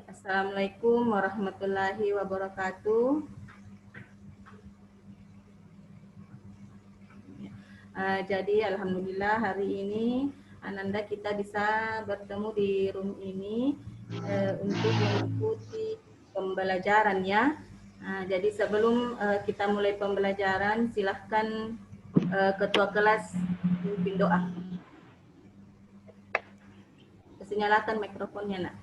Assalamualaikum warahmatullahi wabarakatuh. Jadi alhamdulillah hari ini Ananda kita bisa bertemu di room ini untuk mengikuti pembelajaran ya. Jadi sebelum kita mulai pembelajaran, silahkan ketua kelas pimpin doa. Nyalakan mikrofonnya nak.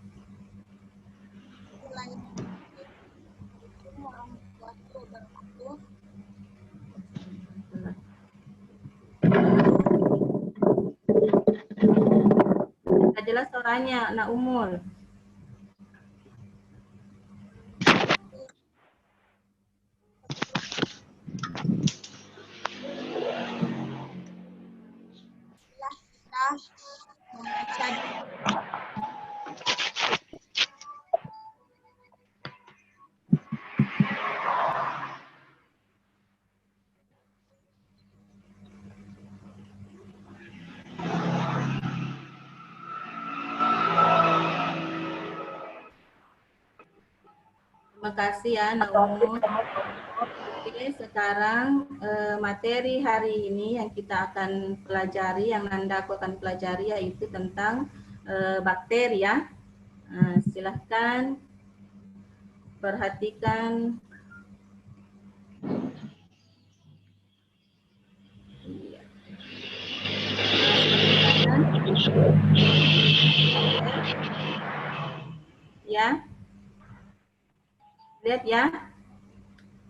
Tidak jelas suaranya, nak Umul. Terima kasih ya, Naumul. Oke, sekarang materi hari ini yang kita akan pelajari, yang Nanda aku akan pelajari yaitu tentang bakteri ya. Silahkan perhatikan. Ya. Lihat ya.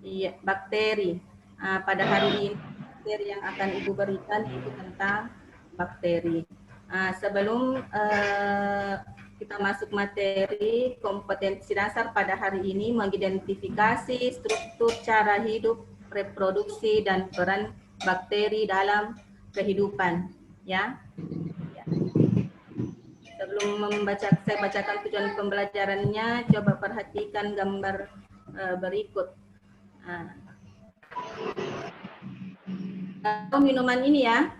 Iya, bakteri. Pada hari ini materi yang akan Ibu berikan itu tentang bakteri. Sebelum kita masuk materi, kompetensi dasar pada hari ini mengidentifikasi struktur cara hidup, reproduksi, dan peran bakteri dalam kehidupan. Ya. Sebelum saya bacakan tujuan pembelajarannya, coba perhatikan gambar berikut. Tahu minuman ini ya?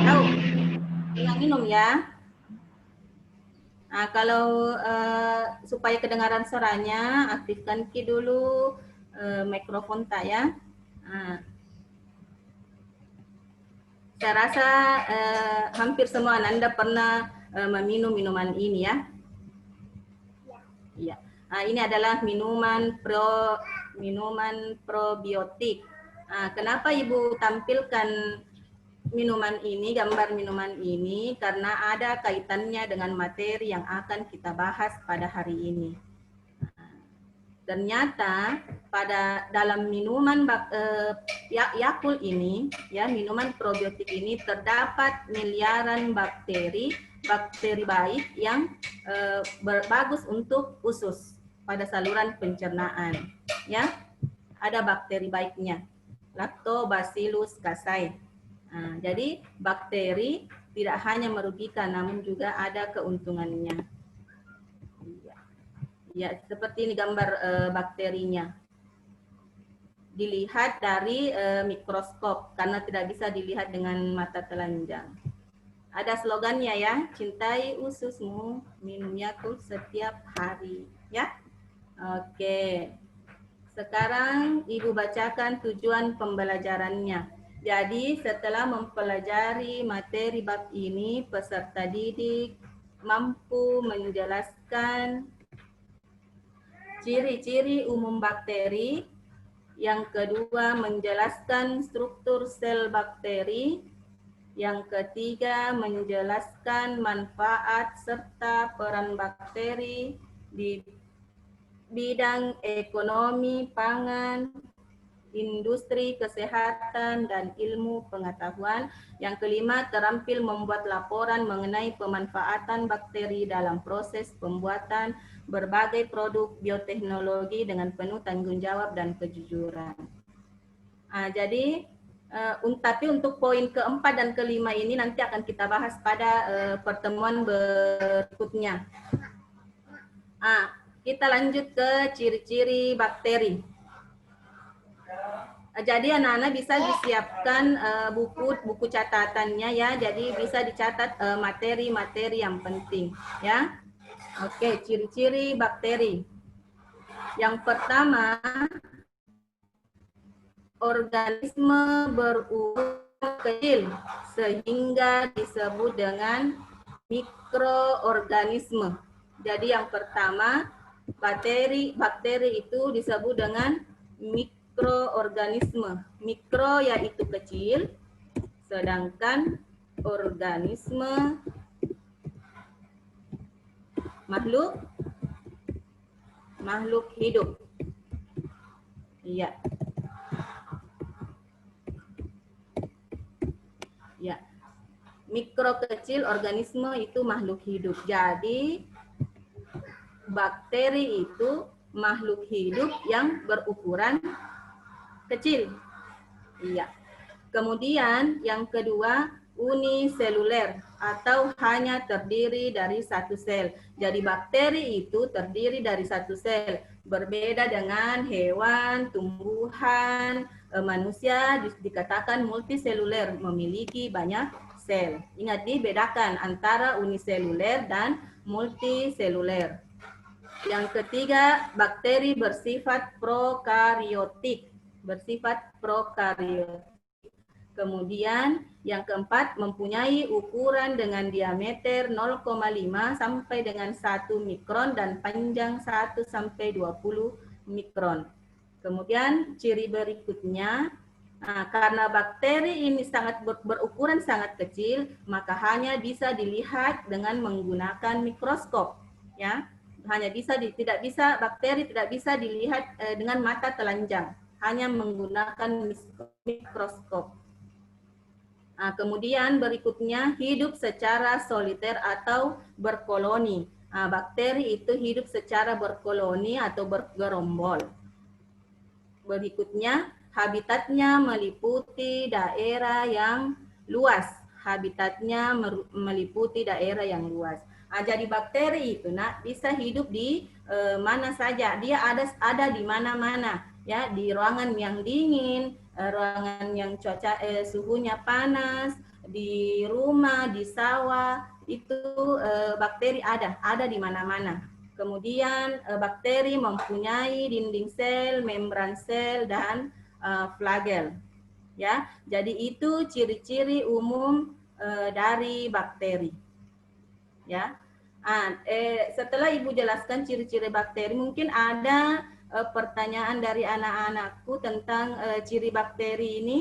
Tahu? Pernah minum ya? Kalau supaya kedengaran suaranya, aktifkan dulu mikrofon tak ya. Saya rasa hampir semua Anda pernah meminum minuman ini ya. Iya. Ini adalah minuman probiotik. Kenapa Ibu tampilkan minuman ini, gambar minuman ini? Karena ada kaitannya dengan materi yang akan kita bahas pada hari ini. Ternyata pada dalam minuman Yakult ini, ya minuman probiotik ini terdapat miliaran bakteri baik yang bagus untuk usus pada saluran pencernaan. Ya, ada bakteri baiknya, Lactobacillus casei. Jadi bakteri tidak hanya merugikan, namun juga ada keuntungannya. Ya, seperti ini gambar bakterinya. Dilihat dari mikroskop karena tidak bisa dilihat dengan mata telanjang. Ada slogannya ya, cintai ususmu, minum Yakult setiap hari. Ya, oke. Sekarang Ibu bacakan tujuan pembelajarannya. Jadi setelah mempelajari materi bab ini, peserta didik mampu menjelaskan ciri-ciri umum bakteri. Yang kedua, menjelaskan struktur sel bakteri. Yang ketiga, menjelaskan manfaat serta peran bakteri di bidang ekonomi, pangan, industri, kesehatan, dan ilmu pengetahuan. Yang kelima, terampil membuat laporan mengenai pemanfaatan bakteri dalam proses pembuatan berbagai produk bioteknologi dengan penuh tanggung jawab dan kejujuran. Jadi, tapi untuk poin keempat dan kelima ini nanti akan kita bahas pada pertemuan berikutnya. Kita lanjut ke ciri-ciri bakteri. Jadi anak-anak bisa disiapkan buku catatannya ya. Jadi bisa dicatat materi-materi yang penting ya. Oke, ciri-ciri bakteri. Yang pertama, organisme berukuran kecil sehingga disebut dengan mikroorganisme. Jadi yang pertama, bakteri itu disebut dengan mikroorganisme. Mikro yaitu kecil, sedangkan organisme makhluk hidup. Iya. Ya. Mikro kecil, organisme itu makhluk hidup. Jadi bakteri itu makhluk hidup yang berukuran kecil. Iya. Kemudian yang kedua, uniseluler atau hanya terdiri dari satu sel. Jadi bakteri itu terdiri dari satu sel. Berbeda dengan hewan, tumbuhan, manusia dikatakan multiseluler, memiliki banyak sel. Ingat dibedakan antara uniseluler dan multiseluler. Yang ketiga, bakteri bersifat prokariotik. Kemudian yang keempat, mempunyai ukuran dengan diameter 0,5 sampai dengan 1 mikron dan panjang 1 sampai 20 mikron. Kemudian ciri berikutnya, karena bakteri ini berukuran sangat kecil, maka hanya bisa dilihat dengan menggunakan mikroskop, ya. Bakteri tidak bisa dilihat dengan mata telanjang, hanya menggunakan mikroskop. Kemudian berikutnya hidup secara soliter atau berkoloni. Bakteri itu hidup secara berkoloni atau bergerombol. Berikutnya habitatnya meliputi daerah yang luas. Jadi bakteri itu bisa hidup di mana saja. Dia ada di mana-mana, ya, di ruangan yang dingin, ruangan yang suhunya panas, di rumah, di sawah, itu bakteri ada di mana-mana. Kemudian bakteri mempunyai dinding sel, membran sel, dan flagel. Ya, jadi itu ciri-ciri umum dari bakteri. Ya, setelah Ibu jelaskan ciri-ciri bakteri, mungkin ada pertanyaan dari anak-anakku tentang ciri bakteri ini.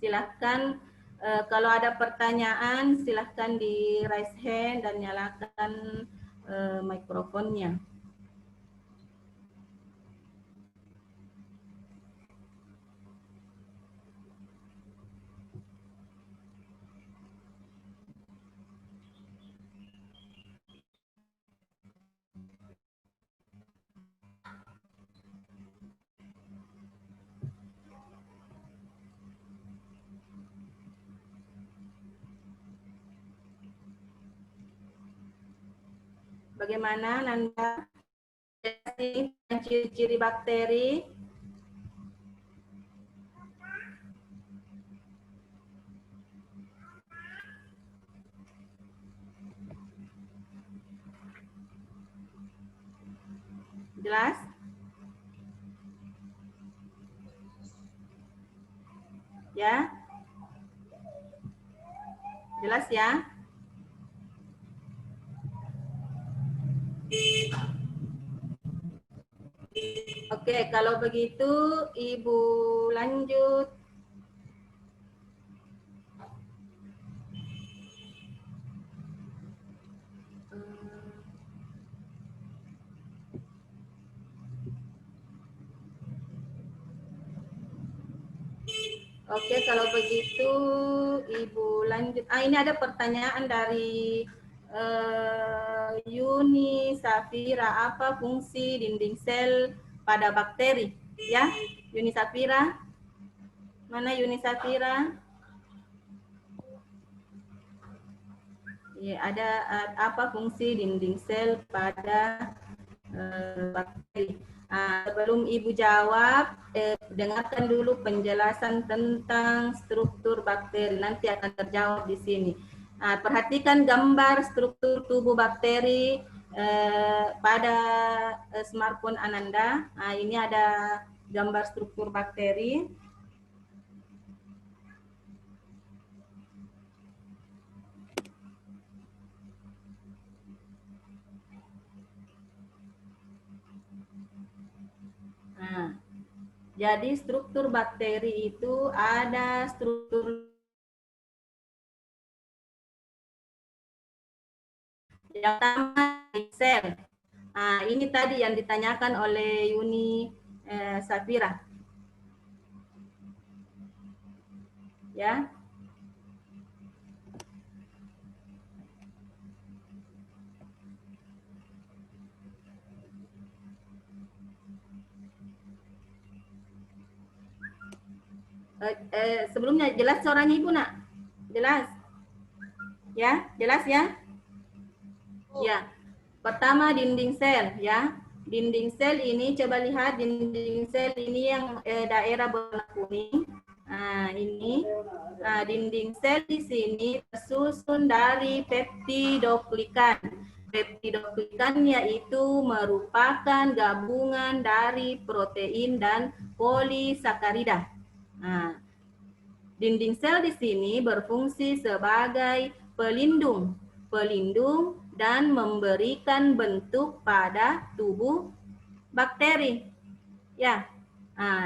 Silahkan, kalau ada pertanyaan silahkan di raise hand dan nyalakan mikrofonnya. Bagaimana Nanda? Ciri-ciri bakteri? Jelas? Ya? Jelas ya? Oke, kalau begitu Ibu lanjut. Oke, kalau begitu Ibu lanjut. Ini ada pertanyaan dari Yuni Safira. Apa fungsi dinding sel pada bakteri? Ya, Yuni Safira. Mana Yuni Safira? Ya, ada apa fungsi dinding sel pada bakteri? Sebelum Ibu jawab, dengarkan dulu penjelasan tentang struktur bakteri. Nanti akan terjawab di sini. Perhatikan gambar struktur tubuh bakteri pada smartphone Ananda. Ini ada gambar struktur bakteri. Jadi struktur bakteri itu ada struktur yang pertama sel. Ini tadi yang ditanyakan oleh Yuni Safira. Ya. Sebelumnya jelas suaranya Ibu nak? Jelas? Ya, jelas ya? Ya. Pertama dinding sel ya. Dinding sel ini coba lihat dinding sel ini yang daerah berwarna kuning. Ini dinding sel di sini tersusun dari peptidoglikan. Peptidoglikan yaitu merupakan gabungan dari protein dan polisakarida. Dinding sel di sini berfungsi sebagai pelindung dan memberikan bentuk pada tubuh bakteri. Ya,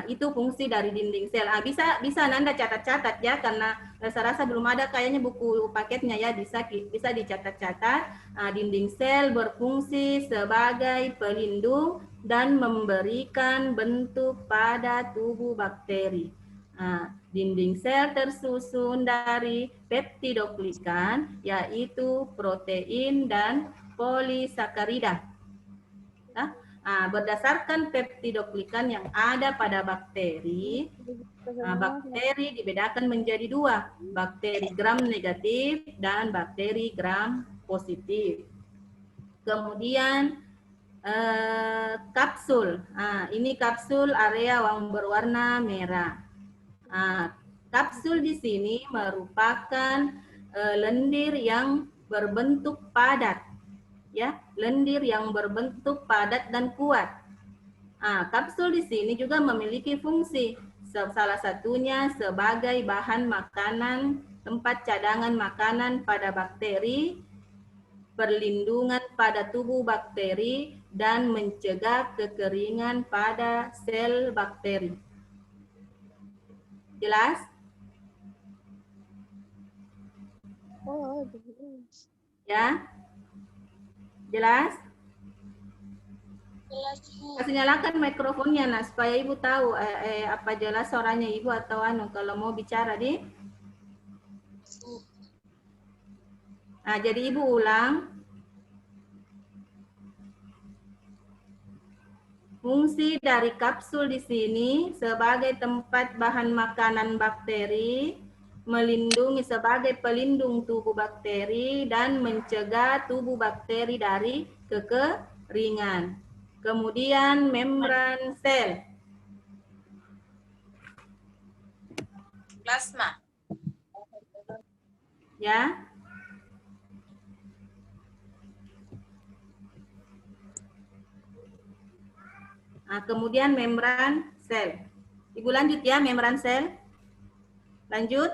itu fungsi dari dinding sel. Bisa Nanda catat-catat ya, karena rasa-rasa belum ada kayaknya buku paketnya ya, bisa dicatat-catat. Dinding sel berfungsi sebagai pelindung dan memberikan bentuk pada tubuh bakteri. Dinding sel tersusun dari peptidoglikan, yaitu protein dan polisakarida. Berdasarkan peptidoglikan yang ada pada bakteri, bakteri dibedakan menjadi dua, bakteri gram negatif dan bakteri gram positif. Kemudian kapsul, ini kapsul area yang berwarna merah. Kapsul di sini merupakan lendir yang berbentuk padat, ya, lendir yang berbentuk padat dan kuat. Kapsul di sini juga memiliki fungsi, salah satunya sebagai bahan makanan, tempat cadangan makanan pada bakteri, perlindungan pada tubuh bakteri, dan mencegah kekeringan pada sel bakteri. Jelas? Ya? Jelas? Jelas. Kasih nyalakan mikrofonnya nah supaya Ibu tahu apa jelas suaranya Ibu atau kalau mau bicara di. Jadi Ibu ulang. Fungsi dari kapsul di sini sebagai tempat bahan makanan bakteri, melindungi sebagai pelindung tubuh bakteri dan mencegah tubuh bakteri dari kekeringan. Kemudian membran sel. Plasma. Ya. Kemudian membran sel. Ibu lanjut ya, membran sel. Lanjut.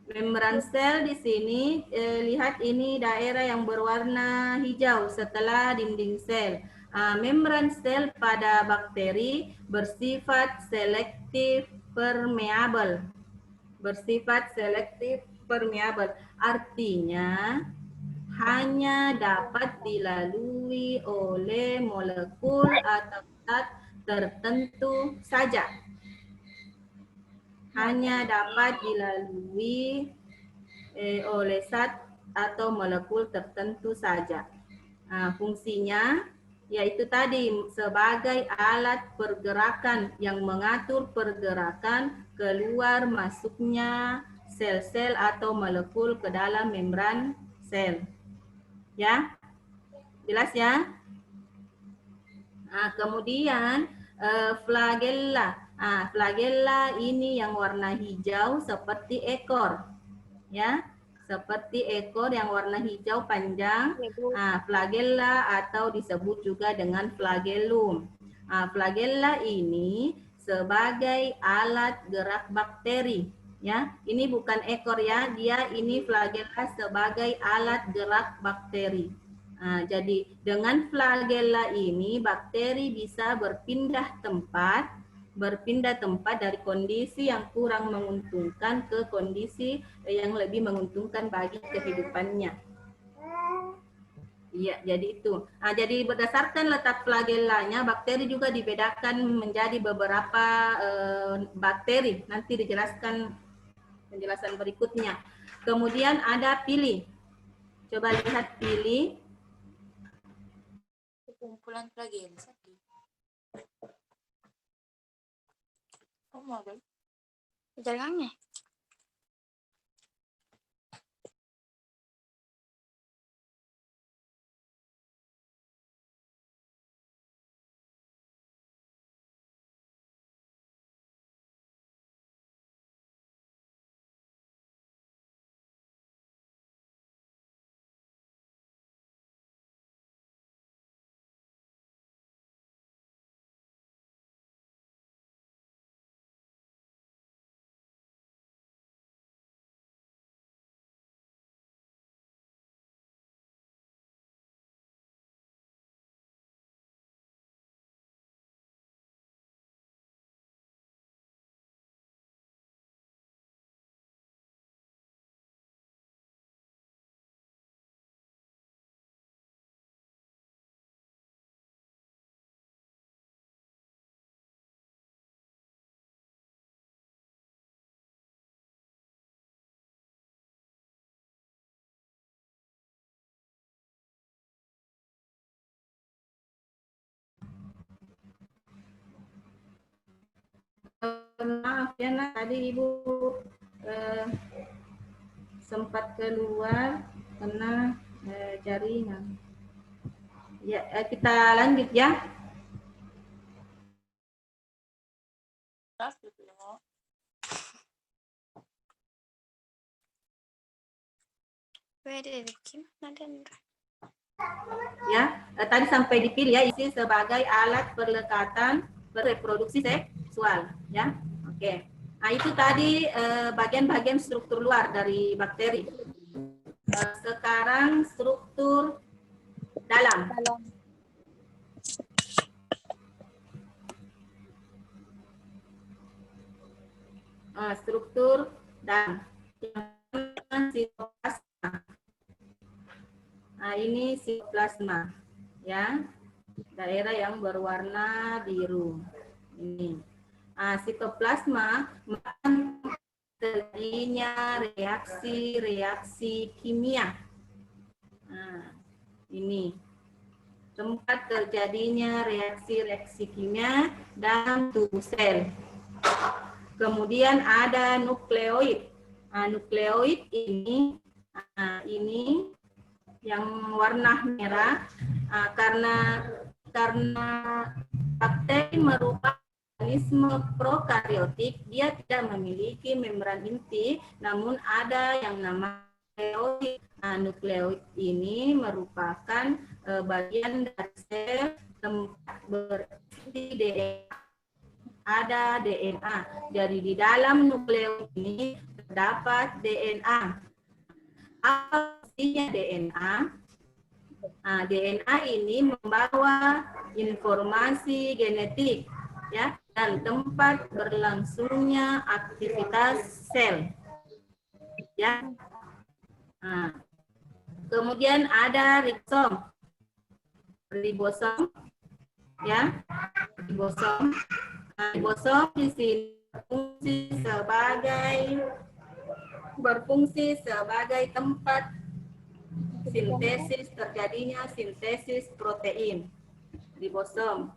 Membran sel di sini, lihat ini daerah yang berwarna hijau setelah dinding sel. Membran sel pada bakteri bersifat selektif permeabel. Bersifat selektif permeabel. Artinya hanya dapat dilalui oleh molekul atau zat tertentu saja. Hanya dapat dilalui oleh zat atau molekul tertentu saja. Fungsinya yaitu tadi sebagai alat pergerakan yang mengatur pergerakan keluar masuknya sel-sel atau molekul ke dalam membran sel. Ya, jelas ya? Kemudian flagella. Flagella ini yang warna hijau seperti ekor, ya, seperti ekor yang warna hijau panjang. Flagella atau disebut juga dengan flagellum. Flagella ini sebagai alat gerak bakteri, ya. Ini bukan ekor ya, dia ini flagella sebagai alat gerak bakteri. Jadi dengan flagella ini bakteri bisa berpindah tempat dari kondisi yang kurang menguntungkan ke kondisi yang lebih menguntungkan bagi kehidupannya. Iya, jadi itu. Jadi berdasarkan letak flagellanya, bakteri juga dibedakan menjadi beberapa bakteri. Nanti dijelaskan penjelasan berikutnya. Kemudian ada pili. Coba lihat pili. Kumpulan flagella. Oh, mau jalannya. Maaf ya, tadi Ibu sempat keluar karena jaringan. Ya, kita lanjut ya. Ya, tadi sampai dipilih ya, isi sebagai alat perlekatan reproduksi seksual, ya. Oke. Nah, itu tadi bagian-bagian struktur luar dari bakteri. Sekarang struktur dalam. Struktur dalam. Sitoplasma. Ini sitoplasma, ya, daerah yang berwarna biru. Ini. Sitoplasma terjadinya reaksi kimia. Ini tempat terjadinya reaksi kimia dalam tubuh sel. Kemudian ada nukleoid. Nukleoid ini yang warna merah karena bakteri merupakan organisme prokaryotik, dia tidak memiliki membran inti, namun ada yang namanya nukleoid. Nukleoid ini merupakan bagian dari sel tempat berisi DNA. Ada DNA. Jadi di dalam nukleoid ini terdapat DNA. Apa isinya DNA? DNA ini membawa informasi genetik, ya, dan tempat berlangsungnya aktivitas sel, ya. Kemudian ada ribosom, ya, ribosom. Ribosom di sini berfungsi sebagai tempat terjadinya sintesis protein, ribosom.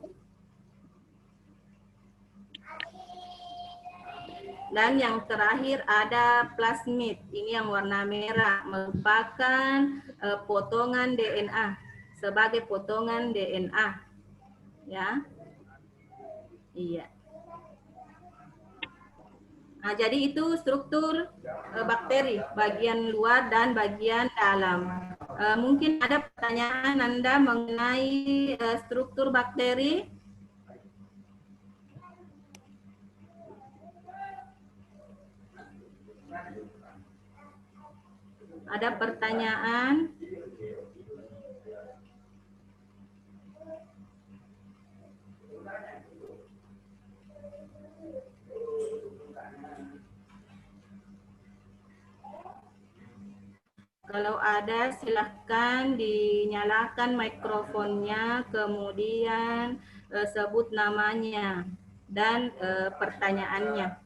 Dan yang terakhir ada plasmid, ini yang warna merah, merupakan potongan DNA, sebagai potongan DNA. ya. Iya. Nah, jadi itu struktur bakteri, bagian luar dan bagian dalam. Mungkin ada pertanyaan Anda mengenai struktur bakteri? Ada pertanyaan? Kalau ada, silahkan dinyalakan mikrofonnya, kemudian sebut namanya dan pertanyaannya.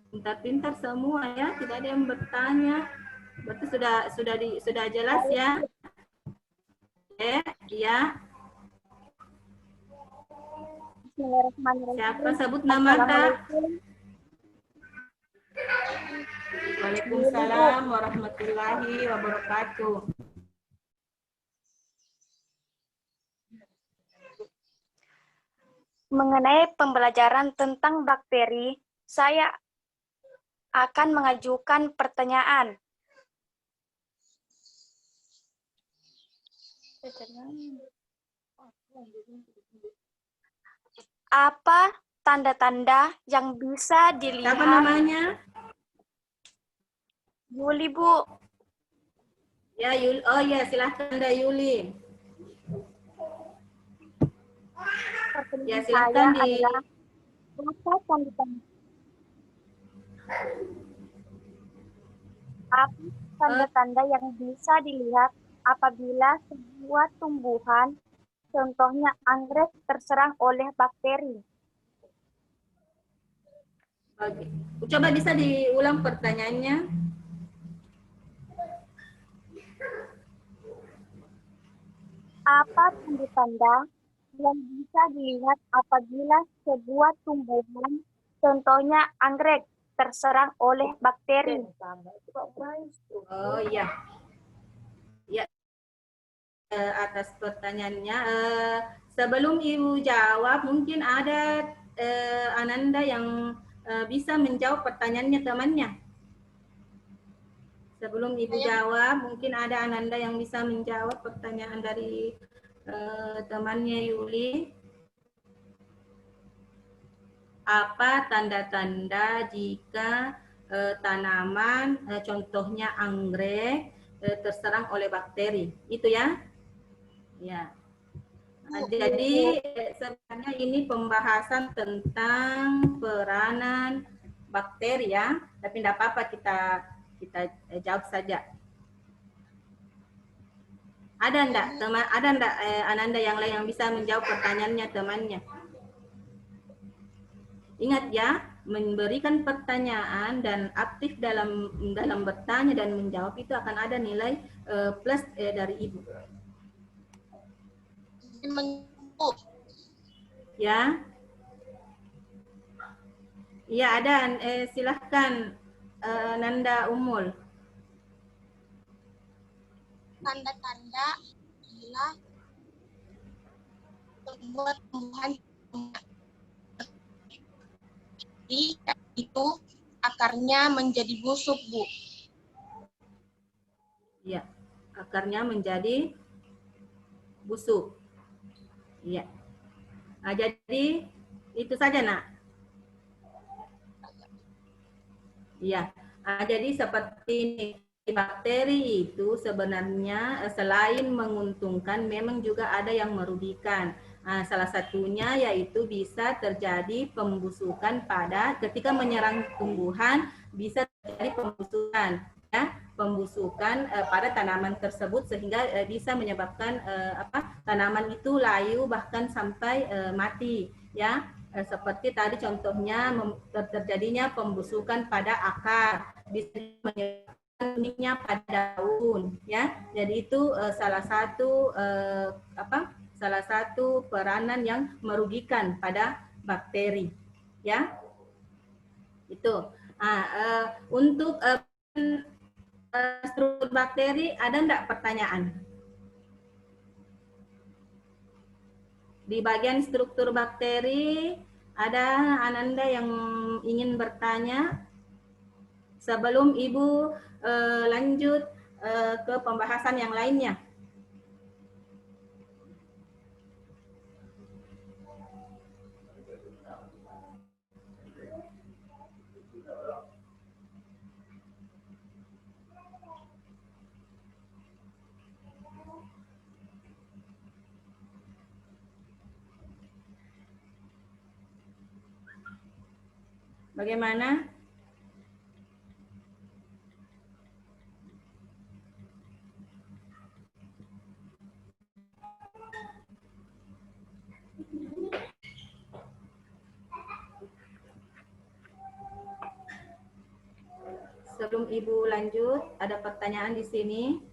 Pintar-pintar semua ya, tidak ada yang bertanya. Berarti sudah jelas ya? Ya. Siapa sebut nama Kak? Waalaikumsalam warahmatullahi wabarakatuh. Mengenai pembelajaran tentang bakteri, saya akan mengajukan pertanyaan. Apa tanda-tanda yang bisa dilihat? Siapa namanya? Yuli, Bu. Ya, Yuli. Oh ya, silahkan Anda Yuli. Ya, silahkan di. Apa tanda-tanda yang bisa dilihat apabila sebuah tumbuhan, contohnya anggrek, terserang oleh bakteri? Oke. Coba bisa diulang pertanyaannya. Apa tanda-tanda yang bisa dilihat apabila sebuah tumbuhan, contohnya anggrek, terserang oleh bakteri? Oh iya. Ya, atas pertanyaannya. Sebelum Ibu jawab, mungkin ada Ananda yang bisa menjawab pertanyaannya temannya. Sebelum Ibu jawab, mungkin ada Ananda yang bisa menjawab pertanyaan dari temannya Yuli. Apa tanda-tanda jika tanaman, contohnya anggrek, terserang oleh bakteri? Itu ya? Ya. Jadi sebenarnya ini pembahasan tentang peranan bakteri ya, tapi tidak apa-apa kita jawab saja. Ada enggak teman? Ada enggak Ananda yang lain yang bisa menjawab pertanyaannya temannya? Ingat ya, memberikan pertanyaan dan aktif dalam bertanya dan menjawab itu akan ada nilai plus dari Ibu. Ya. Ya, ada. Silahkan Nanda Umul. Tanda-tanda bila sebuah tumbuhan itu akarnya menjadi busuk, Bu. Iya, akarnya menjadi busuk. Iya. Nah, jadi itu saja, Nak. Iya. Nah, jadi seperti ini. Bakteri itu sebenarnya selain menguntungkan, memang juga ada yang merugikan. Nah, salah satunya yaitu bisa terjadi pembusukan ketika menyerang tumbuhan, bisa terjadi pembusukan, ya, pembusukan pada tanaman tersebut sehingga bisa menyebabkan tanaman itu layu bahkan sampai mati, ya. Seperti tadi contohnya terjadinya pembusukan pada akar, bisa menyebabkan kuningnya pada daun, ya. Jadi itu salah satu peranan yang merugikan pada bakteri, ya. Itu. Untuk struktur bakteri ada enggak pertanyaan? Di bagian struktur bakteri ada Ananda yang ingin bertanya sebelum Ibu lanjut ke pembahasan yang lainnya. Bagaimana? Sebelum Ibu lanjut, ada pertanyaan di sini.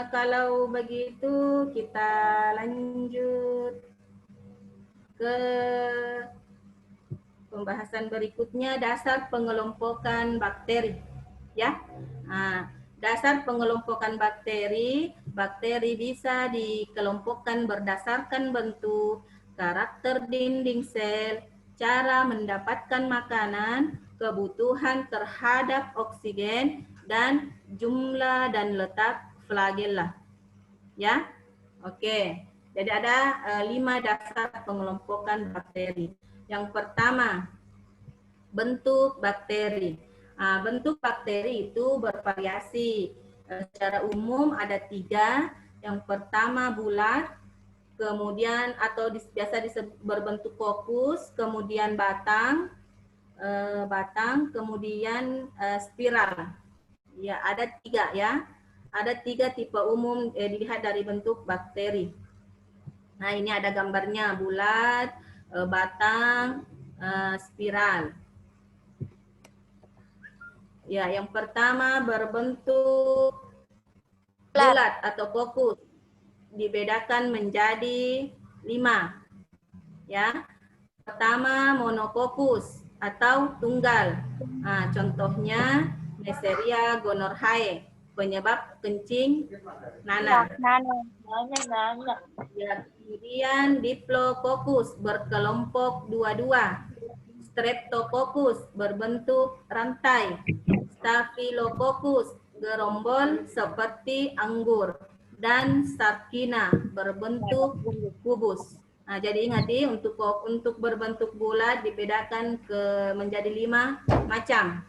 Kalau begitu kita lanjut ke pembahasan berikutnya, dasar pengelompokan bakteri. Ya, dasar pengelompokan bakteri. Bakteri bisa dikelompokkan berdasarkan bentuk, karakter dinding sel, cara mendapatkan makanan, kebutuhan terhadap oksigen, dan jumlah dan letak flagella. Ya, oke. Jadi ada 5 dasar pengelompokan bakteri. Yang pertama, bentuk bakteri. Bentuk bakteri itu bervariasi. Secara umum ada 3. Yang pertama bulat, kemudian atau biasa berbentuk kokus, kemudian batang, kemudian spiral. Ya, ada 3 ya. Ada 3 tipe umum dilihat dari bentuk bakteri. Nah, ini ada gambarnya, bulat, batang, spiral. Ya, yang pertama berbentuk bulat atau kokus. Dibedakan menjadi 5. Ya. Pertama monokokus atau tunggal. Contohnya Neisseria gonorrhoeae, penyebab kencing nanah. Ya, kemudian Diplococcus berkelompok 22. Streptococcus berbentuk rantai. Staphylococcus gerombol seperti anggur. Dan Sarcina berbentuk kubus. Jadi ingat untuk berbentuk bulat dibedakan menjadi 5 macam.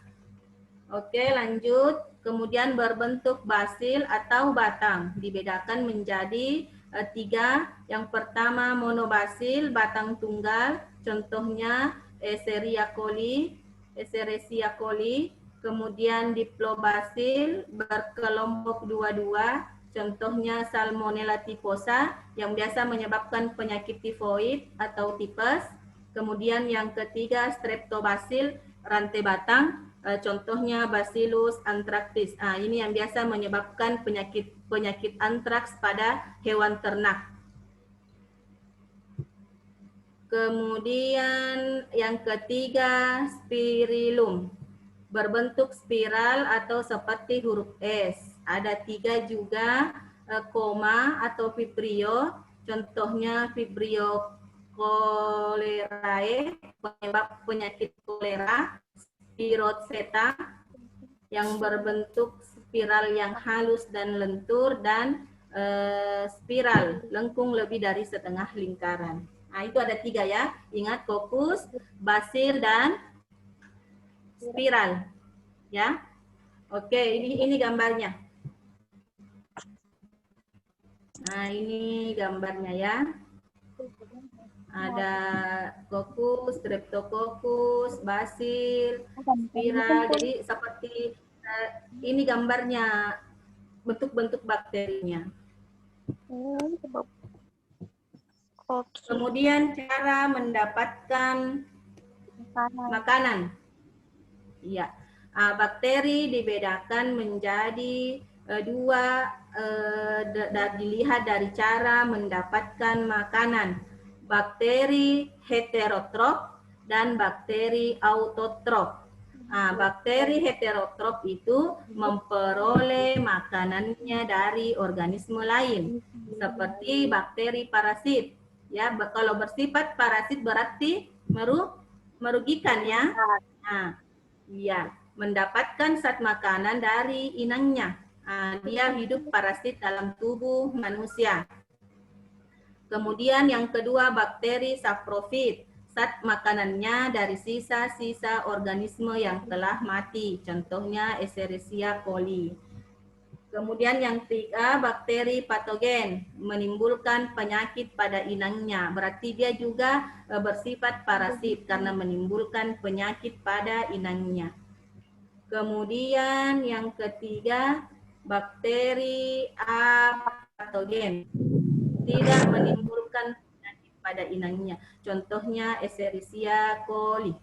Oke, lanjut. Kemudian berbentuk basil atau batang dibedakan menjadi 3. Yang pertama monobasil, batang tunggal. Contohnya Escherichia coli. Kemudian diplobasil berkelompok 22. Contohnya Salmonella typhosa yang biasa menyebabkan penyakit tifoid atau tipes. Kemudian yang ketiga streptobasil rantai batang. Contohnya Bacillus anthracis. Ini yang biasa menyebabkan penyakit antraks pada hewan ternak. Kemudian yang ketiga spirillum, berbentuk spiral atau seperti huruf S. Ada 3 juga, koma atau vibrio. Contohnya Vibrio cholerae, penyebab penyakit kolera. Spirocheta yang berbentuk spiral yang halus dan lentur, dan spiral lengkung lebih dari setengah lingkaran. Itu ada 3 ya. Ingat, kokus, basil, dan spiral. Ya. Oke, ini gambarnya. Ini gambarnya ya. Ada kokus, streptococcus, basil, spiral. Jadi seperti ini gambarnya, bentuk-bentuk bakterinya. Kemudian cara mendapatkan makanan. Iya. Bakteri dibedakan menjadi Dua, dilihat dari cara mendapatkan makanan. Bakteri heterotrof dan bakteri autotrof. Bakteri heterotrof itu memperoleh makanannya dari organisme lain, seperti bakteri parasit. Ya, kalau bersifat parasit berarti merugikan ya. Iya, mendapatkan zat makanan dari inangnya. Dia hidup parasit dalam tubuh manusia. Kemudian yang kedua bakteri saprofit. Zat makanannya dari sisa-sisa organisme yang telah mati. Contohnya Escherichia coli. Kemudian yang ketiga bakteri patogen, menimbulkan penyakit pada inangnya. Berarti dia juga bersifat parasit karena menimbulkan penyakit pada inangnya. Kemudian yang ketiga bakteri apatogen, tidak menimbulkan penyakit pada inangnya. Contohnya Escherichia coli.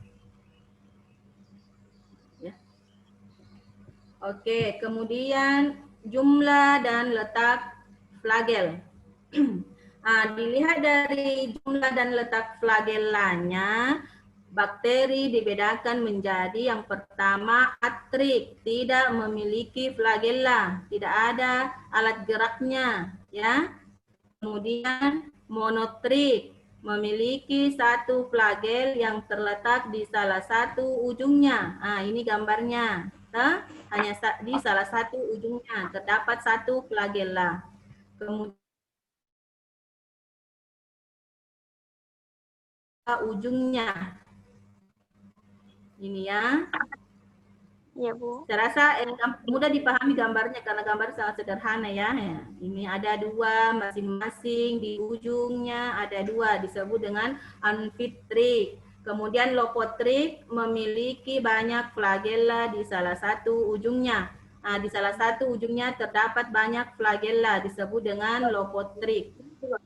Ya. Oke, kemudian jumlah dan letak flagel. Dilihat dari jumlah dan letak flagellanya, bakteri dibedakan menjadi yang pertama atrik, tidak memiliki flagella, tidak ada alat geraknya, ya. Kemudian monotrik, memiliki satu flagel yang terletak di salah satu ujungnya. Ini gambarnya. Hanya di salah satu ujungnya terdapat satu flagella. Kemudian ujungnya ini ya. Iya, Bu. Saya rasa mudah dipahami gambarnya karena gambar sangat sederhana ya. Ini ada dua masing-masing di ujungnya ada dua disebut dengan amfitrik. Kemudian lopotrik memiliki banyak flagella di salah satu ujungnya. Di salah satu ujungnya terdapat banyak flagella disebut dengan lopotrik.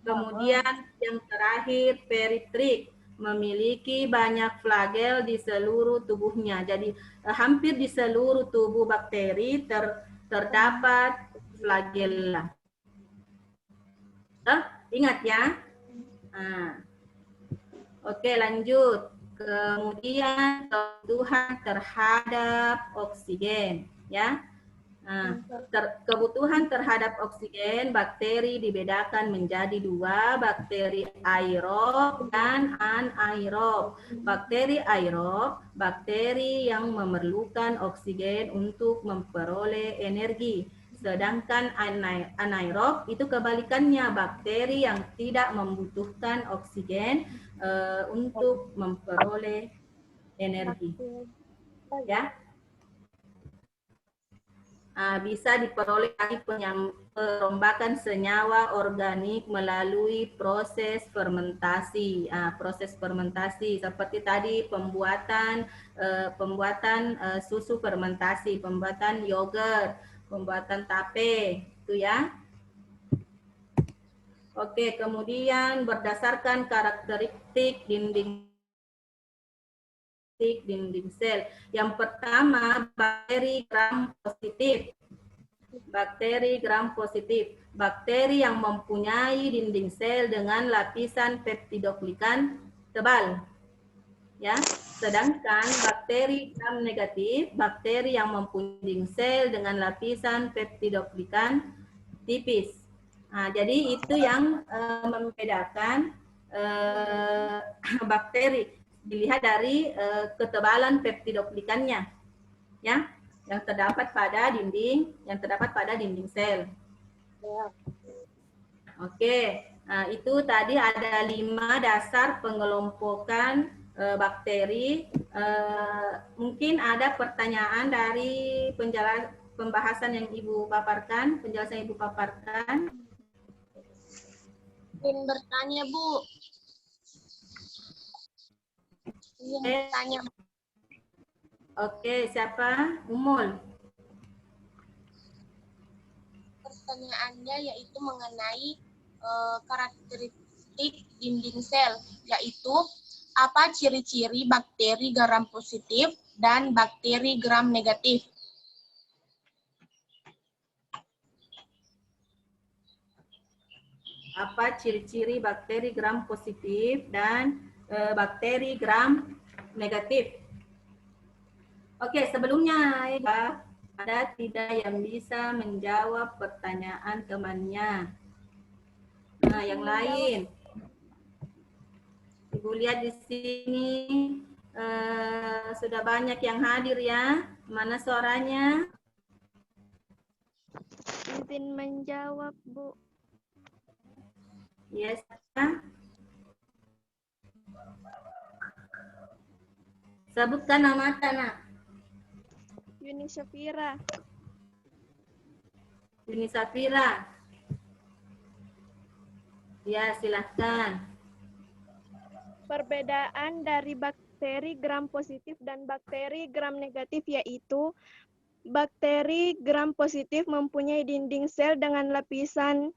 Kemudian yang terakhir peritrik, memiliki banyak flagel di seluruh tubuhnya. Jadi hampir di seluruh tubuh bakteri terdapat flagella. Ingat ya. Oke, lanjut. Kemudian kebutuhan terhadap oksigen, ya. Kebutuhan terhadap oksigen bakteri dibedakan menjadi dua, bakteri aerob dan anaerob. Bakteri aerob, bakteri yang memerlukan oksigen untuk memperoleh energi. Sedangkan anaerob itu kebalikannya, bakteri yang tidak membutuhkan oksigen untuk memperoleh energi. Ya. Bisa diperoleh dari perombakan senyawa organik melalui proses fermentasi. Proses fermentasi seperti tadi pembuatan susu fermentasi, pembuatan yogurt, pembuatan tape, itu ya. Oke, kemudian berdasarkan karakteristik dinding sel. Yang pertama, bakteri gram positif. Bakteri gram positif. Bakteri yang mempunyai dinding sel dengan lapisan peptidoglikan tebal. Ya. Sedangkan bakteri gram negatif, bakteri yang mempunyai dinding sel dengan lapisan peptidoglikan tipis. Jadi itu yang membedakan bakteri. Dilihat dari ketebalan peptidoglikannya, ya, yang terdapat pada dinding sel. Oke, itu tadi ada 5 dasar pengelompokan bakteri. Mungkin ada pertanyaan dari pembahasan yang Ibu paparkan, penjelasan Ibu paparkan. Ingin bertanya, Bu. Tanya. Oke, siapa? Umul. Pertanyaannya yaitu mengenai karakteristik dinding sel, yaitu apa ciri-ciri bakteri gram positif dan bakteri gram negatif? apa ciri-ciri bakteri gram positif dan bakteri gram negatif. Oke, sebelumnya ada tidak yang bisa menjawab pertanyaan temannya? Nah, yang lain. Ibu lihat di sini sudah banyak yang hadir ya. Mana suaranya? Izin menjawab, Bu. Yes. Sebutkan nama Tanah. Yuni Syafira. Yuni Safira. Ya, silahkan. Perbedaan dari bakteri gram positif dan bakteri gram negatif yaitu bakteri gram positif mempunyai dinding sel dengan lapisan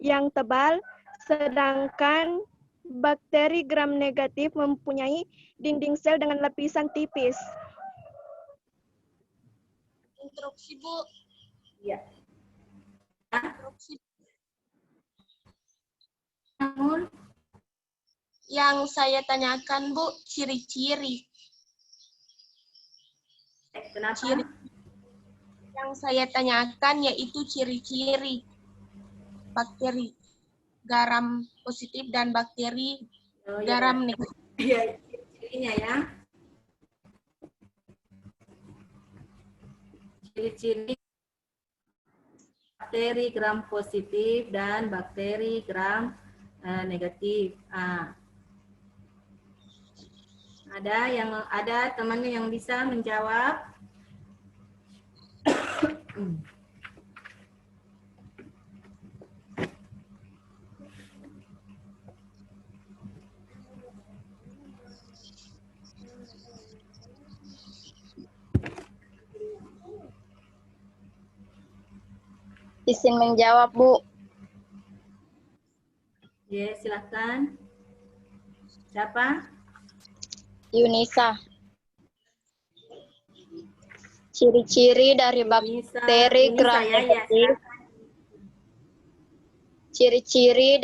yang tebal, sedangkan bakteri gram negatif mempunyai dinding sel dengan lapisan tipis. Instruksi, Bu. Ya. Instruksi. Namun, Yang saya tanyakan, Bu, ciri-ciri. kenapa? Ciri yang saya tanyakan yaitu ciri-ciri bakteri garam positif dan bakteri Oh, ya, garam negatif. ya. Ciri-cirinya ya. Ciri-ciri bakteri gram positif dan bakteri gram negatif. Ada temannya yang bisa menjawab? Izin menjawab, Bu. Ya, silakan. Siapa? Yunisa. Ciri-ciri dari bakteri Yunisa gram ya, negatif. Ciri-ciri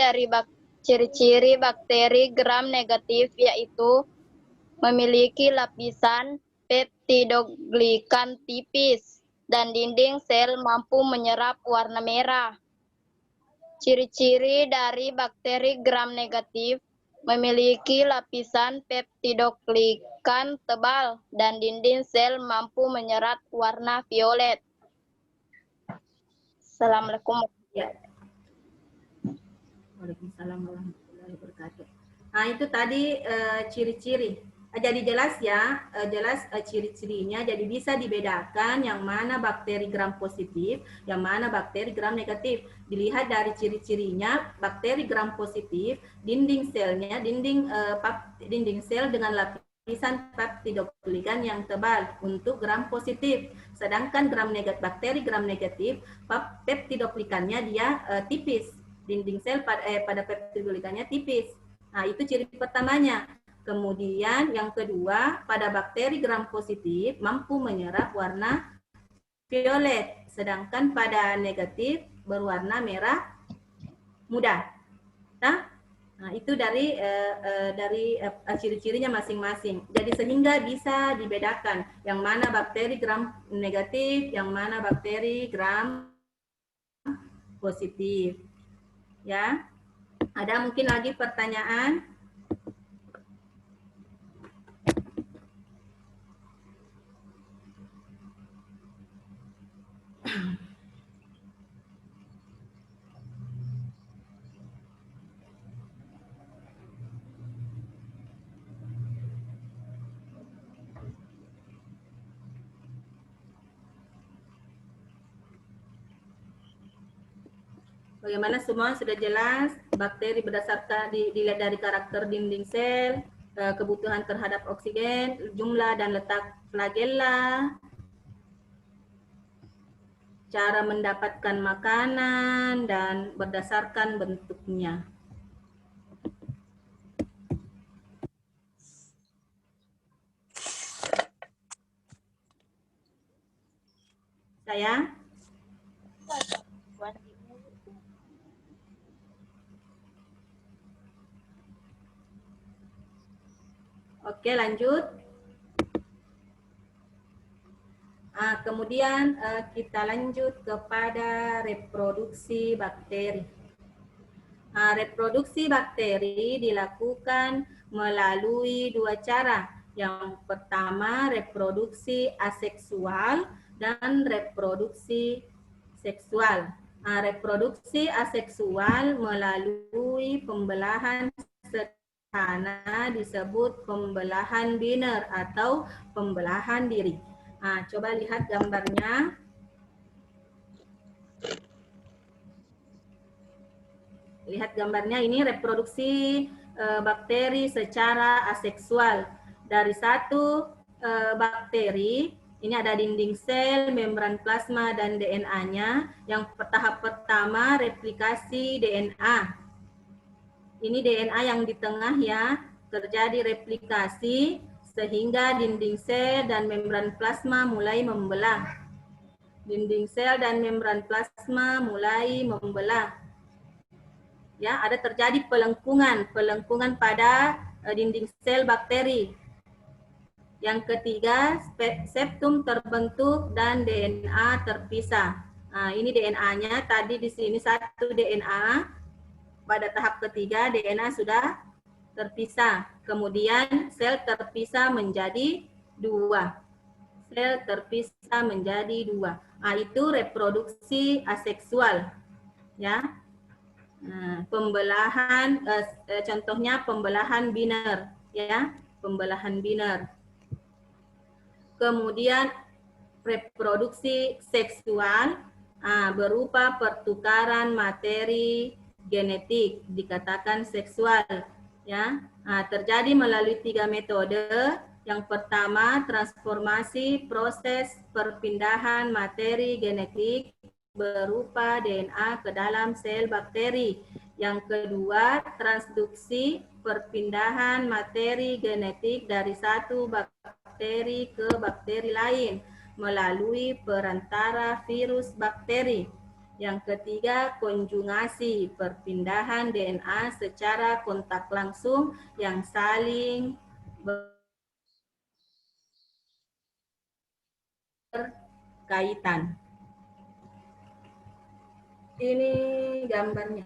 bakteri gram negatif yaitu memiliki lapisan peptidoglikan tipis dan dinding sel mampu menyerap warna merah. Ciri-ciri dari bakteri gram negatif memiliki lapisan peptidoglikan tebal dan dinding sel mampu menyerap warna violet. Assalamualaikum. Ya. Waalaikumsalam warahmatullahi wabarakatuh. Nah, itu tadi ciri-ciri. Jadi jelas ya, ciri-cirinya. Jadi bisa dibedakan yang mana bakteri gram positif, yang mana bakteri gram negatif. Dilihat dari ciri-cirinya, bakteri gram positif, dinding selnya, dinding sel dengan lapisan peptidoglikan yang tebal untuk gram positif. Sedangkan bakteri gram negatif, peptidoglikannya dia tipis. Dinding sel pada peptidoglikannya tipis. Nah, itu ciri pertamanya. Kemudian yang kedua, pada bakteri gram positif mampu menyerap warna violet, sedangkan pada negatif berwarna merah muda. Nah, itu dari ciri-cirinya masing-masing. Jadi sehingga bisa dibedakan yang mana bakteri gram negatif, yang mana bakteri gram positif. Ya, ada mungkin lagi pertanyaan? Bagaimana semua sudah jelas? Bakteri berdasarkan dilihat dari karakter dinding sel, kebutuhan terhadap oksigen, jumlah dan letak flagella, cara mendapatkan makanan, dan berdasarkan bentuknya. Saya? Oke, lanjut. Kemudian kita lanjut kepada reproduksi bakteri. Reproduksi bakteri dilakukan melalui dua cara. Yang pertama reproduksi aseksual dan reproduksi seksual. Reproduksi aseksual melalui pembelahan sederhana disebut pembelahan biner atau pembelahan diri. Coba lihat gambarnya. Lihat gambarnya, ini reproduksi bakteri secara aseksual. Dari satu bakteri, ini ada dinding sel, membran plasma, dan DNA. Yang tahap pertama replikasi DNA. Ini DNA yang di tengah ya, terjadi replikasi sehingga dinding sel dan membran plasma mulai membelah. Dinding sel dan membran plasma mulai membelah. Ya, ada terjadi pelengkungan pada dinding sel bakteri. Yang ketiga, septum terbentuk dan DNA terpisah. Ini DNA-nya, tadi di sini satu DNA, pada tahap ketiga DNA sudah terpisah. Kemudian sel terpisah menjadi dua. Sel terpisah menjadi dua. Itu reproduksi aseksual. Ya. Pembelahan contohnya pembelahan biner ya, pembelahan biner. Kemudian reproduksi seksual berupa pertukaran materi genetik, dikatakan seksual ya. Terjadi melalui 3 metode. Yang pertama, transformasi proses perpindahan materi genetik berupa DNA ke dalam sel bakteri. Yang kedua, transduksi perpindahan materi genetik dari satu bakteri ke bakteri lain melalui perantara virus bakteri. Yang ketiga, konjugasi perpindahan DNA secara kontak langsung yang saling berkaitan. Ini gambarnya.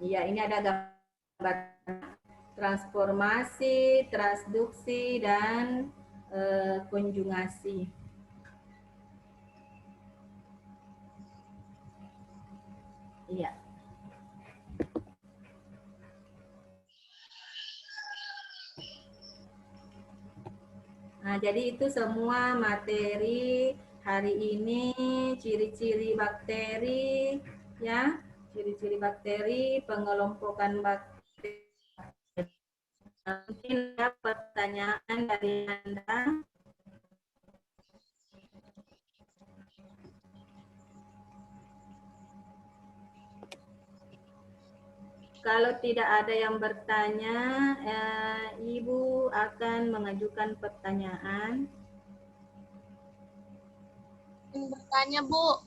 Iya, ini ada gambar transformasi, transduksi, dan konjugasi. Iya. Jadi itu semua materi hari ini, ciri-ciri bakteri, ya, ciri-ciri bakteri, pengelompokan bakteri. Mungkin ada pertanyaan dari Anda. Kalau tidak ada yang bertanya, Ibu akan mengajukan pertanyaan. Bertanya, Bu.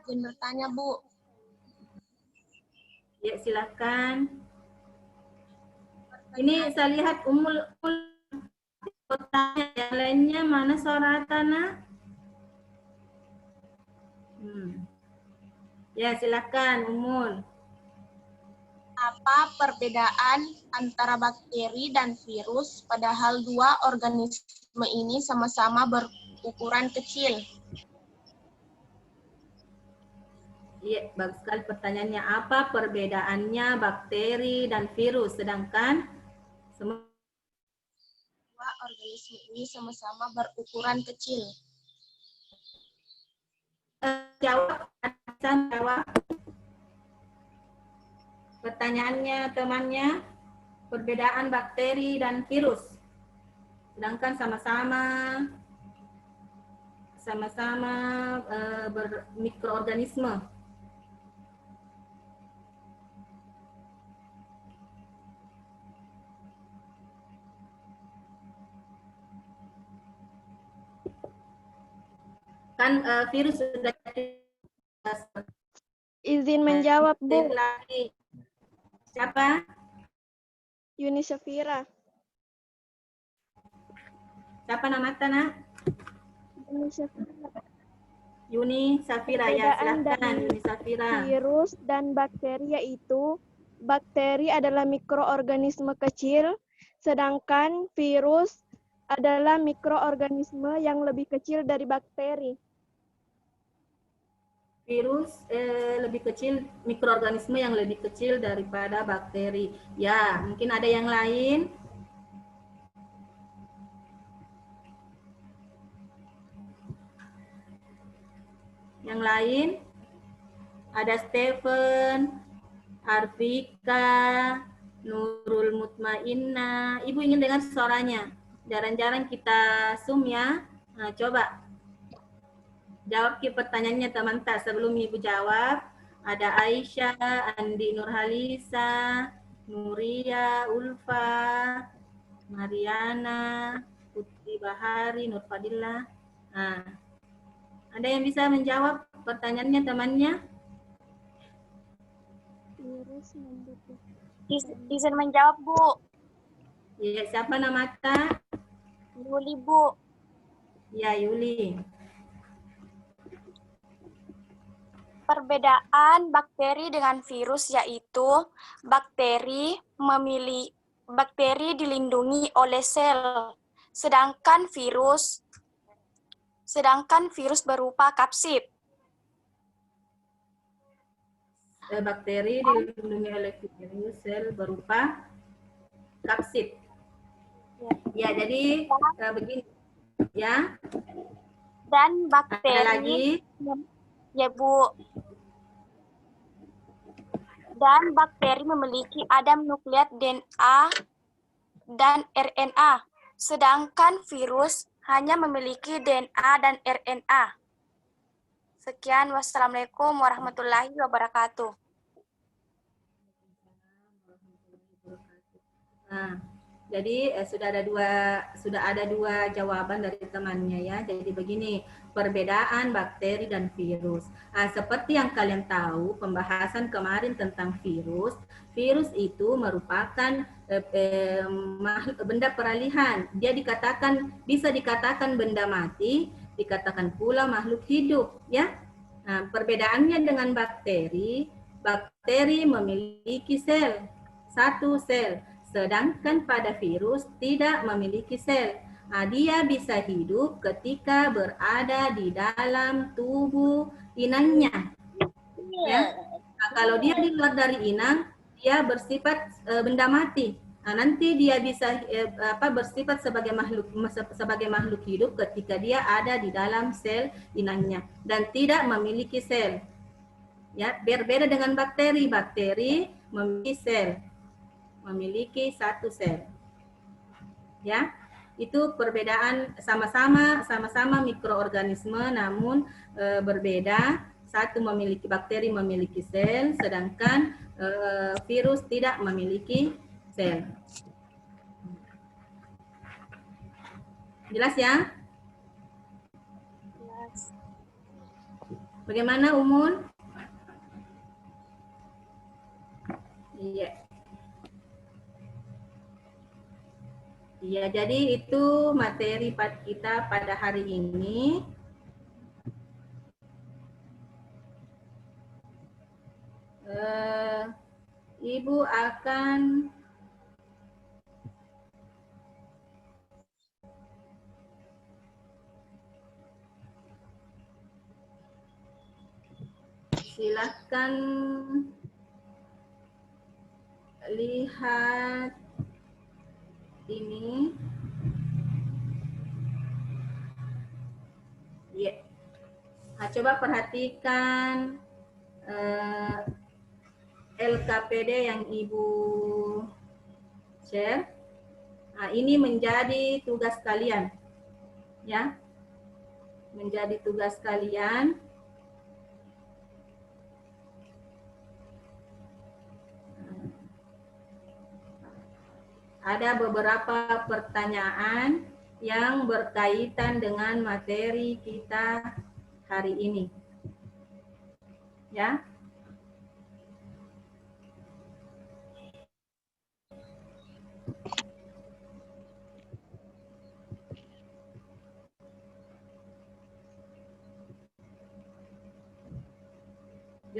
Izin bertanya, Bu. Ya, silakan. Ini saya lihat Umul bertanya, yang lainnya mana suara Tanah? Ya, silakan Umul. Apa perbedaan antara bakteri dan virus padahal dua organisme ini sama-sama berukuran kecil? Iya, bagus sekali pertanyaannya. Apa perbedaannya bakteri dan virus sedangkan semua Dua organisme ini sama-sama berukuran kecil. jawab, jawab. Pertanyaannya temannya, perbedaan bakteri dan virus. Sedangkan sama-sama bermikroorganisme. Kan virus sudah Izin menjawab, Bu. Lagi. Siapa? Yuni Safira. Siapa nama Nak? Yuni Safira. Yuni Safira, ya Perbedaan silahkan dari Yuni Safira. virus dan bakteri yaitu bakteri adalah mikroorganisme kecil, sedangkan virus adalah mikroorganisme yang lebih kecil dari bakteri. Virus lebih kecil, mikroorganisme yang lebih kecil daripada bakteri. Ya, mungkin ada yang lain. Yang lain? Ada Stephen, Arvika, Nurul Mutmainnah. Ibu ingin dengar suaranya. Jarang-jarang kita Zoom ya. Nah, coba jawab ke pertanyaannya teman-teman. Sebelum Ibu jawab, ada Aisyah, Andi Nurhalisa, Nuria, Ulfa, Mariana, Putri Bahari, Nurfadillah. Nah, ada yang bisa menjawab pertanyaannya temannya? Virus membutuhkan Izin menjawab, Bu. Ya, siapa nama Kak? Yuli, Bu. Ya, Yuli. Perbedaan bakteri dengan virus yaitu bakteri dilindungi oleh sel, sedangkan virus berupa kapsid. Bakteri dilindungi oleh virus sel berupa kapsid. Ya, jadi begini ya. Dan Ada bakteri lagi? Ya, Bu. Dan bakteri memiliki adam nukleat DNA dan RNA, sedangkan virus hanya memiliki DNA dan RNA. Sekian, wassalamualaikum warahmatullahi wabarakatuh. Nah, jadi sudah ada dua jawaban dari temannya ya. Jadi begini, perbedaan bakteri dan virus. Nah, seperti yang kalian tahu, pembahasan kemarin tentang virus itu merupakan benda peralihan. Dia bisa dikatakan benda mati, dikatakan pula makhluk hidup ya. Nah, perbedaannya dengan bakteri memiliki satu sel. Sedangkan pada virus tidak memiliki sel. Nah, dia bisa hidup ketika berada di dalam tubuh inangnya. Ya. Nah, kalau dia di luar dari inang, dia bersifat benda mati. Nah, nanti dia bisa bersifat sebagai makhluk hidup ketika dia ada di dalam sel inangnya dan tidak memiliki sel. Ya, berbeda dengan bakteri. Bakteri memiliki sel. Memiliki satu sel. Ya, itu perbedaan sama-sama mikroorganisme namun berbeda. Satu bakteri memiliki sel, sedangkan virus tidak memiliki sel. Jelas ya? Jelas. Bagaimana Umun? Iya. Ya, jadi itu materi kita pada hari ini. Ibu akan silakan lihat ini. Ya. Nah, coba perhatikan LKPD yang Ibu share. Nah, ini menjadi tugas kalian. Ya. Menjadi tugas kalian. Ada beberapa pertanyaan yang berkaitan dengan materi kita hari ini. Ya.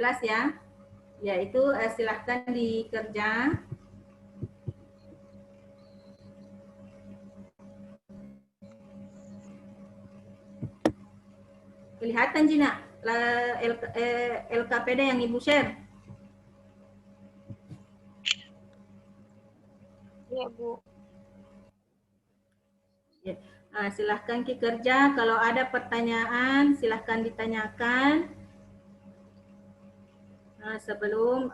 jelas ya? Ya, itu silahkan dikerja. Kelihatan Jina LKPD yang Ibu share? Iya, Bu. Ya. Nah, silahkan kerja. Kalau ada pertanyaan, silahkan ditanyakan sebelum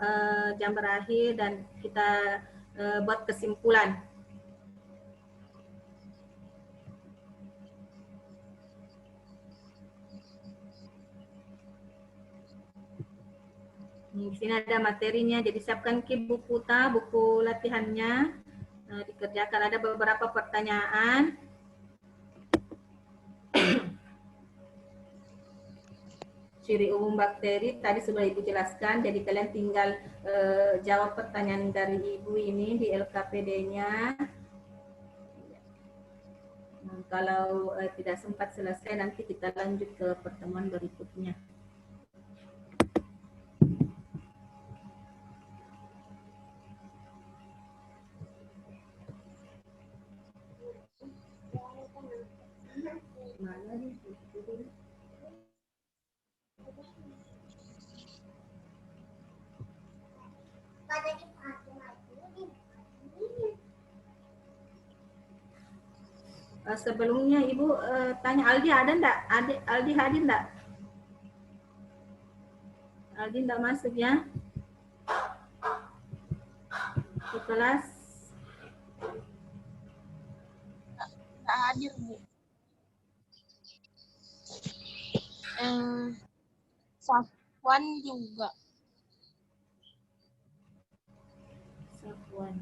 jam berakhir dan kita buat kesimpulan. Di sini ada materinya, jadi siapkan buku latihannya, dikerjakan. Ada beberapa pertanyaan. Ciri umum bakteri tadi sudah Ibu jelaskan, jadi kalian tinggal jawab pertanyaan dari Ibu ini di LKPD-nya. Kalau tidak sempat selesai, nanti kita lanjut ke pertemuan berikutnya. Mana nih? Sebelumnya Ibu tanya Aldi ada enggak? Aldi hadir enggak? Aldi enggak masuk ya? Ke kelas? Nggak hadir, Bu. Safwan juga. Safwan.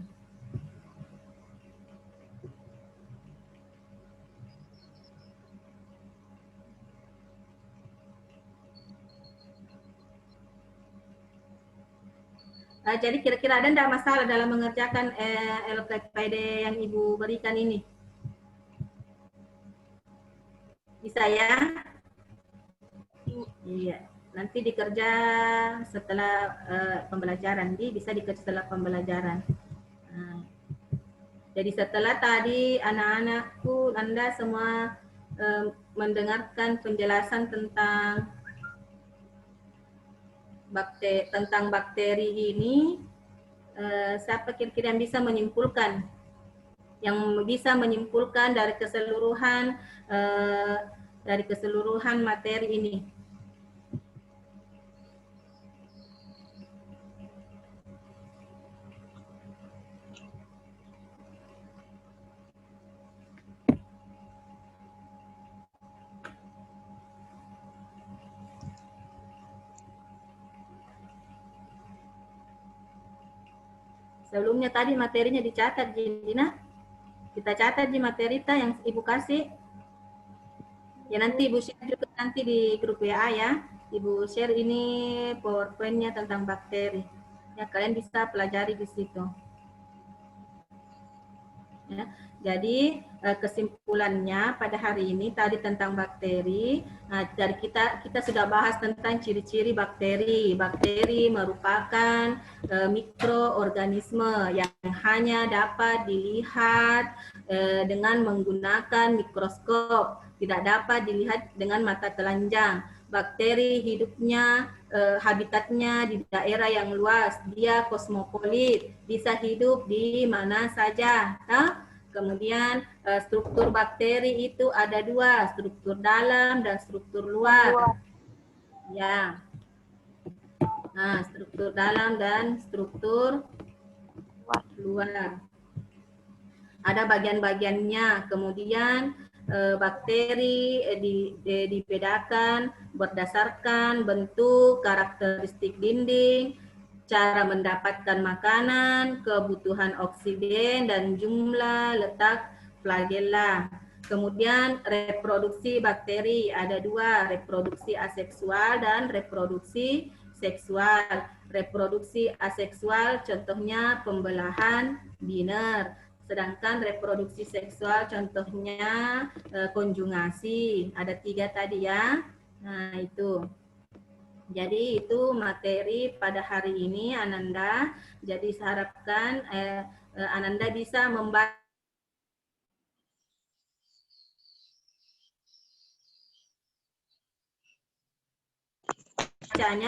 Jadi kira-kira ada enggak masalah dalam mengerjakan LKPD yang Ibu berikan ini? Bisa ya? Iya. Nanti dikerja setelah pembelajaran. Bisa dikerja setelah pembelajaran. Jadi setelah tadi anak-anakku, Anda semua mendengarkan penjelasan tentang bakteri ini, siapa kira-kira yang bisa menyimpulkan? Yang bisa menyimpulkan dari keseluruhan materi ini. Sebelumnya tadi materinya dicatat, Jina. Kita catat di materi yang Ibu kasih. Ya nanti Ibu share juga nanti di grup WA ya. Ibu share ini PowerPoint-nya tentang bakteri. Ya, kalian bisa pelajari di situ. Ya, jadi kesimpulannya pada hari ini tadi tentang bakteri. Dari kita sudah bahas tentang ciri-ciri bakteri. Bakteri merupakan mikroorganisme yang hanya dapat dilihat dengan menggunakan mikroskop, tidak dapat dilihat dengan mata telanjang. Bakteri hidupnya, habitatnya di daerah yang luas, dia kosmopolit, bisa hidup di mana saja. Kemudian struktur bakteri itu ada dua, struktur dalam dan struktur luar. Ya, struktur dalam dan struktur luar. Ada bagian-bagiannya. Kemudian bakteri dibedakan berdasarkan bentuk, karakteristik dinding, cara mendapatkan makanan, kebutuhan oksigen, dan jumlah letak flagella. Kemudian reproduksi bakteri ada dua, reproduksi aseksual dan reproduksi seksual. Reproduksi aseksual contohnya pembelahan biner. Sedangkan reproduksi seksual contohnya konjugasi. Ada 3 tadi ya. Nah itu. Jadi itu materi pada hari ini Ananda. Jadi saya harapkan Ananda bisa membacanya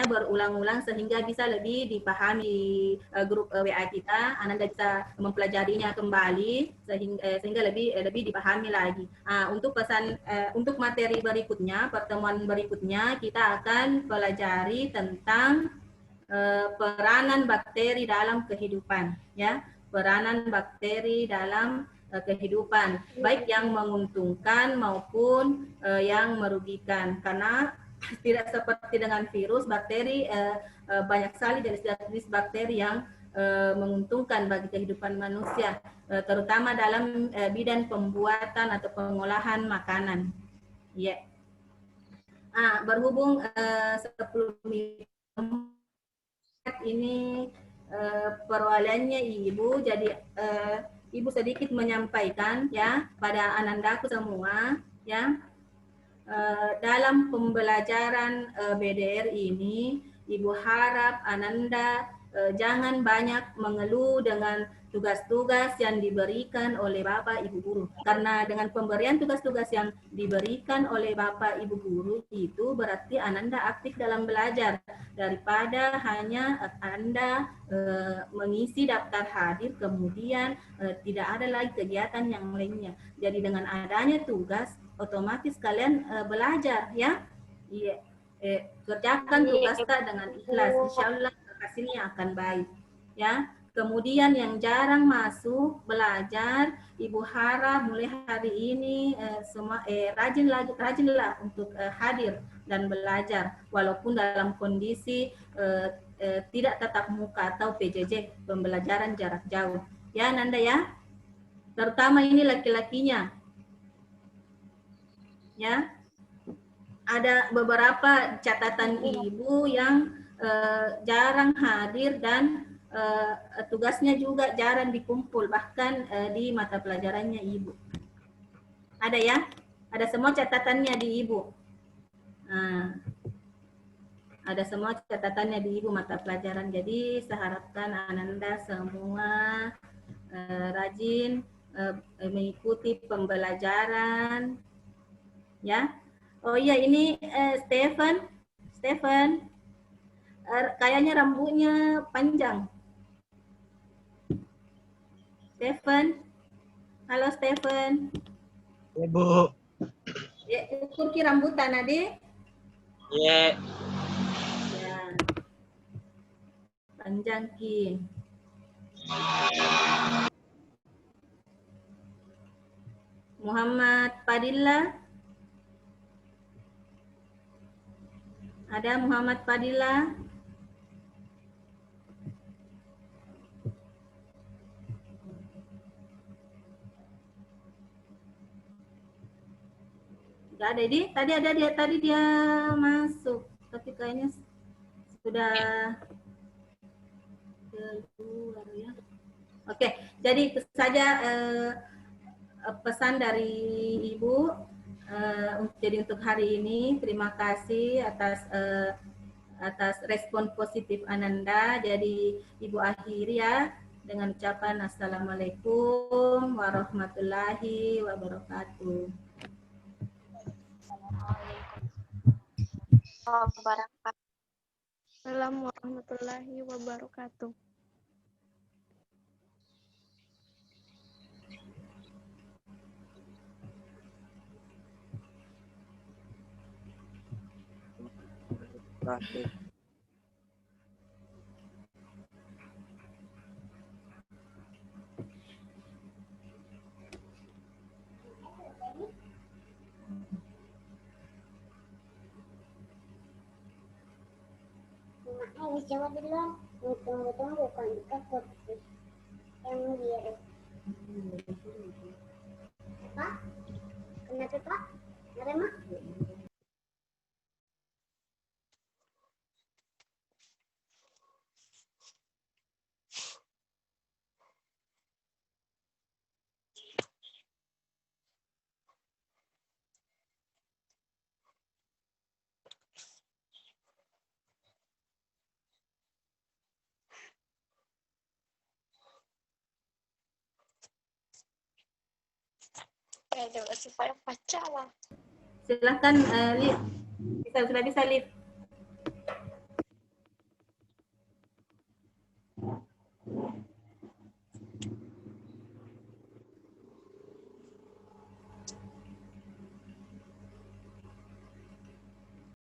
berulang-ulang sehingga bisa lebih dipahami di grup WA kita. Ananda bisa mempelajarinya kembali sehingga lebih dipahami lagi. Untuk untuk materi berikutnya, pertemuan berikutnya kita akan pelajari tentang peranan bakteri dalam kehidupan, ya, peranan bakteri dalam kehidupan, baik yang menguntungkan maupun yang merugikan. Karena tidak seperti dengan virus, bakteri banyak sekali jenis-jenis bakteri yang menguntungkan bagi kehidupan manusia, terutama dalam bidang pembuatan atau pengolahan makanan. Ya, berhubung 10 menit ini perwalannya Ibu, jadi Ibu sedikit menyampaikan ya pada anandaku semua ya. Dalam pembelajaran BDR ini, Ibu harap Ananda jangan banyak mengeluh dengan tugas-tugas yang diberikan oleh Bapak Ibu guru. Karena dengan pemberian tugas-tugas yang diberikan oleh Bapak Ibu guru itu berarti Ananda aktif dalam belajar daripada hanya Anda mengisi daftar hadir kemudian tidak ada lagi kegiatan yang lainnya. Jadi dengan adanya tugas otomatis kalian belajar ya. Iya. Kerjakan tugasnya dengan ikhlas. Insya Allah hasilnya akan baik. Ya. Kemudian yang jarang masuk belajar, Ibu harap mulai hari ini semua rajinlah untuk hadir dan belajar walaupun dalam kondisi tidak tatap muka atau PJJ, pembelajaran jarak jauh. Ya Nanda ya. Terutama ini laki-lakinya. Ya, ada beberapa catatan Ibu yang jarang hadir dan tugasnya juga jarang dikumpul bahkan di mata pelajarannya Ibu. Ada ya? Ada semua catatannya di Ibu. Ada semua catatannya di Ibu mata pelajaran. Jadi saya harapkan Ananda semua rajin mengikuti pembelajaran. Ya. Oh iya, ini Stephen, kayaknya rambutnya panjang. Stephen, halo Stephen. Ya, Bu. Ya, ukur ki rambutan adik. Iya. Ya. Panjang ki. Muhammad Padilla. Ada Muhammad Padilla? Gak ada ini. Tadi dia masuk, tapi kayaknya sudah keluar ya. Oke, jadi itu saja pesan dari Ibu. Jadi untuk hari ini terima kasih atas respon positif Ananda. Jadi Ibu akhiri ya dengan ucapan Assalamualaikum warahmatullahi wabarakatuh. Assalamualaikum warahmatullahi wabarakatuh. Praktik. Habis jawab dulu, hitung-hitung bukan bekas putih yang biru. Pak, kenapa Pak? Ada Mak? Supaya pacaran. Silahkan, Liv. Sudah bisa, Liv.